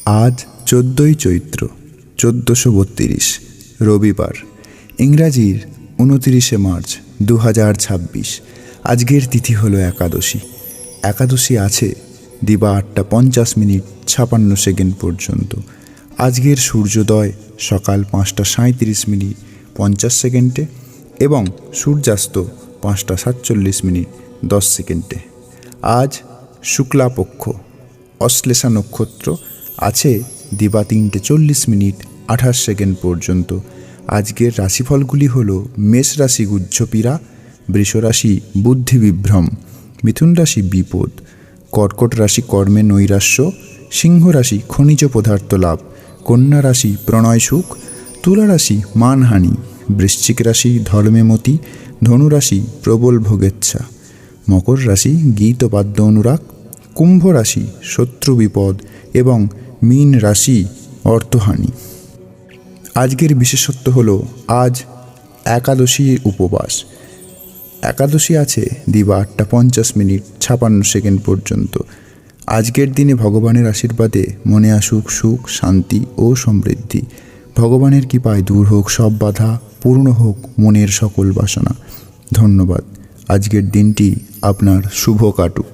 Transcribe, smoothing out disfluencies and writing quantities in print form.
আজ 14ই চৈত্র 1432 রবিবার, ইংরাজির 29শে মার্চ 2026। আজকের তিথি হলো একাদশী। একাদশী আছে দিবা 8:50 পর্যন্ত। আজকের সূর্যোদয় সকাল 5:37 এবং সূর্যাস্ত 5:47 আজ শুক্লাপক্ষ, অশ্লেষা নক্ষত্র আছে দিবা 3:40 পর্যন্ত। আজকের রাশিফলগুলি হল: মেষ রাশি গুহ্যপীড়া, বৃষ রাশি বুদ্ধি বিভ্রম, মিথুন রাশি বিপদ, কর্কট রাশি কর্মে নৈরাশ্য, সিংহ রাশি খনিজ পদার্থ লাভ, কন্যা রাশি প্রণয় সুখ, তুলা রাশি মানহানি, বৃশ্চিক রাশি ধর্মে মতি, ধনু রাশি প্রবল ভোগেচ্ছা, মকর রাশি গীতবাদ্য অনুরাগ, কুম্ভ রাশি শত্রু বিপদ এবং মীন রাশি অর্থহানি। আজকের বিশেষত্ব হল আজ একাদশী উপবাস। একাদশী আছে দিবা 8:50 পর্যন্ত। আজকের দিনে ভগবানের আশীর্বাদে মনে আসুক সুখ, শান্তি ও সমৃদ্ধি। ভগবানের কৃপায় দূর হোক সব বাধা, পূর্ণ হোক মনের সকল বাসনা। ধন্যবাদ। আজকের দিনটি আপনার শুভ কাটুক।